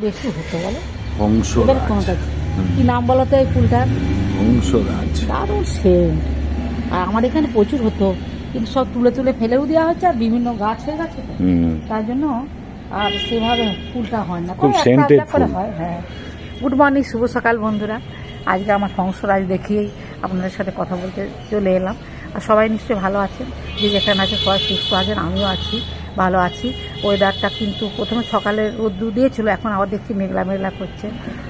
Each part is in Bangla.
বেশি হতো বলো। হংসরাজ। কোনটা কি নাম বলো তো এই ফুলটার? হংসরাজ। দারুণ সেন্ট। আর আমার এখানে প্রচুর হতো, কিন্তু সব তুলে তুলে ফেলেও দেওয়া হচ্ছে, আর বিভিন্ন গাছ হয়ে গেছে তো, তার জন্য আর সেভাবে ফুলটা হয় না, খুব সেন্টেড ফুল হয়। হ্যাঁ, গুড মর্নিং, শুভ সকাল বন্ধুরা। আজকে আমার হংসরাজ দেখিয়েই আপনাদের সাথে কথা বলতে চলে এলাম। আর সবাই নিশ্চয়ই ভালো আছেন, যে যেখানে আছে সবাই সুস্থ আছেন, আমিও আছি, ভালো আছি। ওয়েদারটা কিন্তু প্রথমে সকালে রোদ্দুর দিয়েছিল, এখন আবার দেখছি মেঘলা মেঘলা করছে।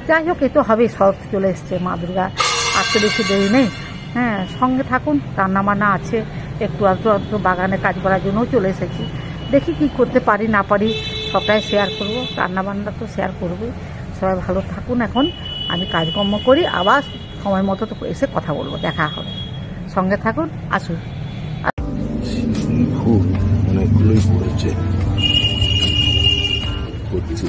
যাই হোক, এ তো হবেই, সব চলে এসছে, মা দুর্গা আসতে বেশি দেরি নেই। হ্যাঁ, সঙ্গে থাকুন, রান্নাবান্না আছে, একটু আধটু বাগানে কাজ করার জন্যও চলে এসেছি। দেখি কি করতে পারি না পারি, সবটাই শেয়ার করবো, রান্নাবান্না তো শেয়ার করবোই। সবাই ভালো থাকুন। এখন আমি কাজকর্ম করি, আবার সময় মতো তো এসে কথা বলবো, দেখা হবে, সঙ্গে থাকুন, আসুন। ফুল অনেকগুলোই পড়েছে, দেখছি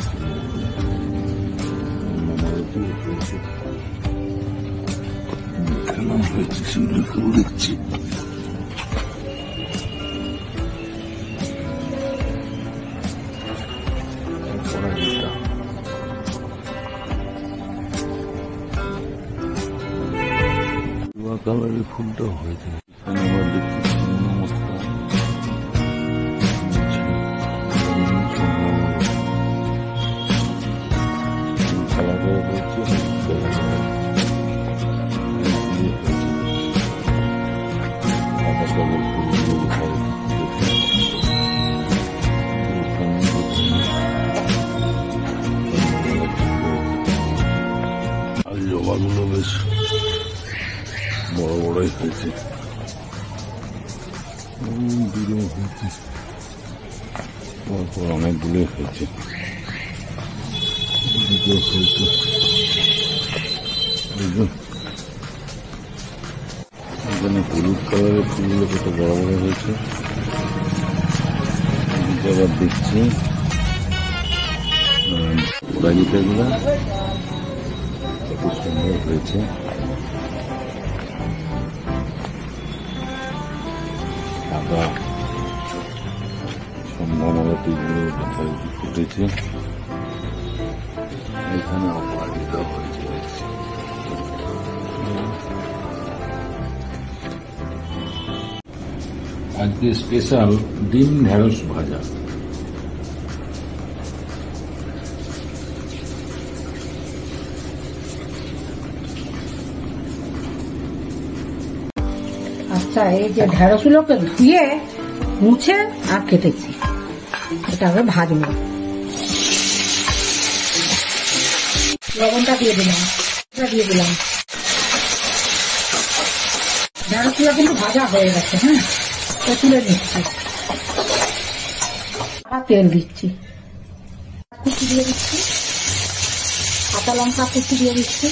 কালারের ফুলটা হয়েছে। আর জবাগুলো বেশ বড় বড়ই হয়েছে, অনেকগুলোই হয়েছে। এখানে হলুদ কালারের ফুলগুলো কত বড় বড় হয়েছে। আবার দেখছি বাগিচাগুলো কত সুন্দর হয়েছে। সাদা সম্ভাবনাটিগুলো যথারীতি ফুটেছে। এখানে অপরাজিতা হয়েছে। আজকে স্পেশাল ডিম ঢেঁড়স ভাজা। আচ্ছা, এই যে ঢেঁড়সগুলোকে ধুয়ে মুছে আর কেটেছি, এটা আবার ভাজবো। লবণটা দিয়ে দিলাম, ঢেঁড়সগুলো কিন্তু ভাজা হয়ে গেছে। হ্যাঁ, তো তুলে নিচ্ছি, আবার তেল দিচ্ছি, কুচি দিয়ে দিচ্ছি, কাঁচা লঙ্কা কুচি দিয়ে দিচ্ছি,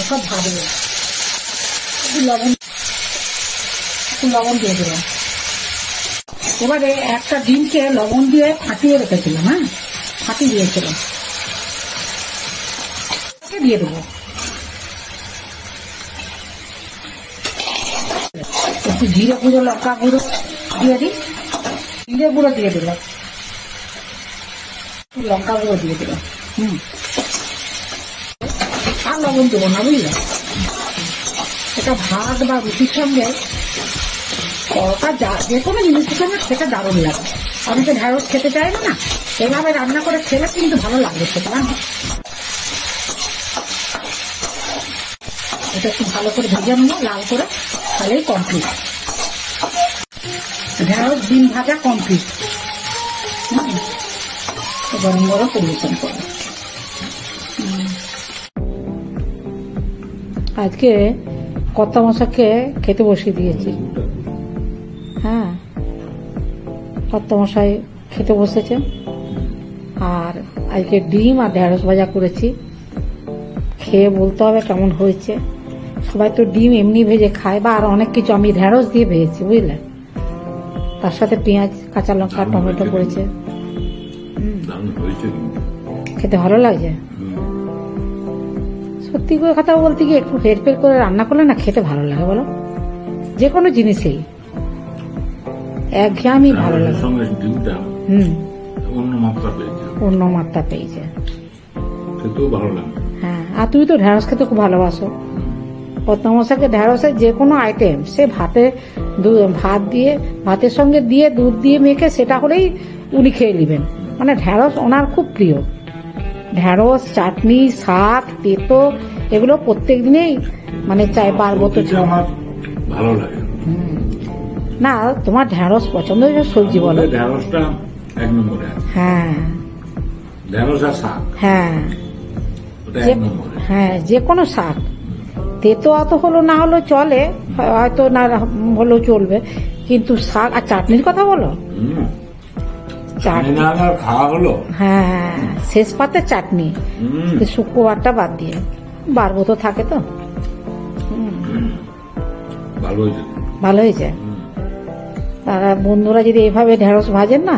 সব ভাজবো। লবণ দিয়ে দিলাম। এবারে একটা ডিমকে লবণ দিয়ে ফাটিয়ে রেখেছিলাম, হ্যাঁ, ফাটিয়ে দিয়েছিলাম, দিয়ে দেবো। একটু জিরে গুঁড়ো, লঙ্কা গুঁড়ো দিয়ে দিই, জিরে গুঁড়ো দিয়ে দিলাম, লঙ্কা গুঁড়ো দিয়ে দিলাম। আর লবণ দেবো না, বুঝলে। এটা ভাত বা রুটির সঙ্গে, পরোটা, যে কোনো জিনিসের সঙ্গে খেতে দারুণ লাগে। অনেকে ঢেঁড়স খেতে চায় না, এভাবে রান্না করে খেলে কিন্তু ভালো লাগবে সেটা। এটা একটু ভালো করে ভেজে নেবো, লাল করে, তাহলেই কমপ্লিট। ঢেঁড়স ডিম ভাজা কমপ্লিট। গরম গরম পরিবেশন করবো। আজকে কর্তা মশাইকে খেতে বসিয়ে দিয়েছি। হ্যাঁ, কর্তা মশাই খেতে বসেছে, আর আজকে ডিম আর ঢেঁড়স ভাজা করেছি। খেয়ে বলতে হবে কেমন হয়েছে। সবাই তো ডিম এমনি ভেজে খায়, বা আর অনেক কিছু, আমি ঢেঁড়স দিয়ে ভেজেছি, বুঝলে। তার সাথে পেঁয়াজ, কাঁচা লঙ্কা, টমেটো পড়েছে। খেতে ভালো লাগছে। সত্যি করে কথা বলতে গিয়ে একটু হেরফের করে রান্না করলে না খেতে ভালো লাগে, বলো। যে কোনো জিনিসেই একঘেয়েমি ভালো লাগে। অন্য মাত্রা পেয়েছে। পূর্ণ মাত্রা পেয়েছে। খেতেও ভালো লাগে। হ্যাঁ, আর তুমি তো ঢেঁড়স খেতে খুব ভালোবাসো। পদ্মমশাকে ঢেঁড়সের যে কোনো আইটেম, সে ভাত দিয়ে, ভাতের সঙ্গে দিয়ে দুধ দিয়ে মেখে সেটা হলেই উনি খেয়ে নেবেন। মানে ঢেঁড়স ওনার খুব প্রিয়। ঢেঁড়স, চাটনি, শাক, তেতো এগুলো প্রত্যেক দিনেই মানে চাই পারবো তো। আমার ভালো লাগে। না, তোমার ঢেঁড়স পছন্দ হয়েছে সবজি বলো। ঢেঁড়সটা এক নম্বরে আছে। হ্যাঁ ঢেঁড়স আর শাক, হ্যাঁ ওটা এক নম্বরে। হ্যাঁ, যে কোনো শাক, তেতো অত হলো না হলো চলে, হয়তো না হলেও চলবে, কিন্তু শাক আর চাটনির কথা বলো। চাটনি না আর খাওয়া হলো। হ্যাঁ, শেষ পাতে চাটনি, শুক্রবারটা বাদ দিয়ে, বারবো তো থাকে তো। ভালো হয়েছে। ভালো হয়েছে। তারা বন্ধুরা যদি এভাবে ঢেঁড়স ভাজেন না,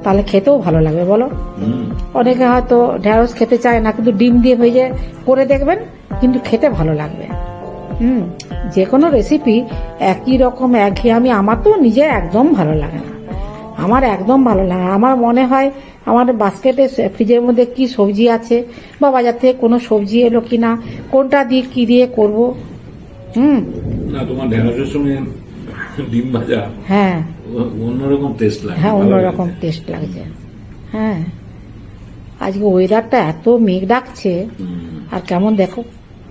তাহলে খেতেও ভালো লাগবে বলো। অনেকে হয়তো ঢেঁড়স খেতে চায় না, কিন্তু ডিম দিয়ে ভেজে করে দেখবেন, কিন্তু খেতে ভালো লাগবে। যে কোনো রেসিপি একই রকম একঘেয়েমি আমার তো নিজে একদম ভালো লাগে না। আমার একদম ভালো লাগে না। আমার মনে হয় আমার বাস্কেটে ফ্রিজের মধ্যে কি সবজি আছে, বা বাজার থেকে কোনো সবজি এলো কিনা, কোনটা দিয়ে কি দিয়ে করব। না, তোমার ঢেঁড়সের সঙ্গে ডিম ভাজা, হ্যাঁ, অন্যরকম টেস্ট লাগে। হ্যাঁ, অন্যরকম টেস্ট লাগছে। হ্যাঁ, আজকে ওয়েদারটা এত মেঘ ডাকছে, আর কেমন দেখো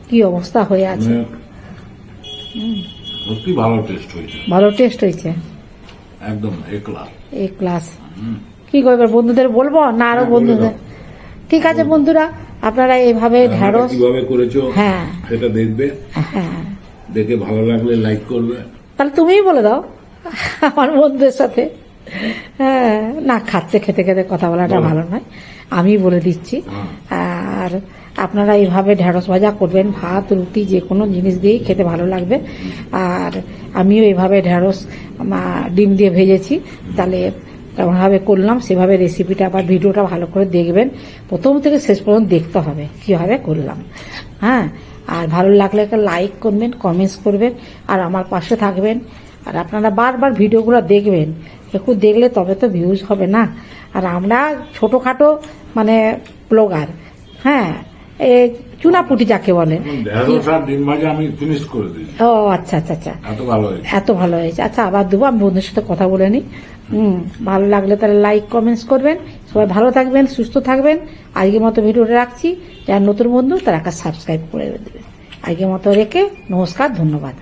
কি অবস্থা হয়ে আছে। সত্যি ভালো টেস্ট হয়েছে। ভালো টেস্ট হয়েছে একদম একলা। এই ক্লাস কি করবে, বন্ধুদের বলবো না আরো বন্ধুদের? ঠিক আছে বন্ধুরা, আপনারা এইভাবে ঢেঁড়স কিভাবে করেছো হ্যাঁ সেটা দেখবে। হ্যাঁ, দেখে ভালো লাগলে লাইক করবে। তাহলে তুমিই বলে দাও আমার বন্ধুদের সাথে। হ্যাঁ, না, খাচ্ছে খেতে খেতে কথা বলাটা ভালো নয়, আমি বলে দিচ্ছি। আর আপনারা এইভাবে ঢেঁড়স ভাজা করবেন, ভাত রুটি যে কোনো জিনিস দিয়েই খেতে ভালো লাগবে। আর আমিও এইভাবে ঢেঁড়স ডিম দিয়ে ভেজেছি, তাহলে কেমনভাবে করলাম সেভাবে রেসিপিটা বা ভিডিওটা ভালো করে দেখবেন, প্রথম থেকে শেষ পর্যন্ত দেখতে হবে কিভাবে করলাম। হ্যাঁ, আর ভালো লাগলে একটা লাইক করবেন, কমেন্টস করবেন, আর আমার পাশে থাকবেন। আর আপনারা বারবার ভিডিওগুলো দেখবেন, একটু দেখলে তবে তো ভিউজ হবে না। আর আমরা ছোটখাটো মানে ব্লগার, হ্যাঁ, চুনাপুটি যাকে বলে। ডিম ভাজা আমি ফিনিশ করে দিই। ও আচ্ছা আচ্ছা আচ্ছা, এত ভালো হয়েছে, এত ভালো হয়েছে। আচ্ছা, আবার দেবো, আমি বন্ধুর সাথে কথা বলে নিই। ভালো লাগলে তাহলে লাইক কমেন্টস করবেন। সবাই ভালো থাকবেন, সুস্থ থাকবেন। আজকের মতো ভিডিওটা রাখছি। যারা নতুন বন্ধু তারা একটা সাবস্ক্রাইব করে দেবেন। আজকের মতো রেখে নমস্কার, ধন্যবাদ।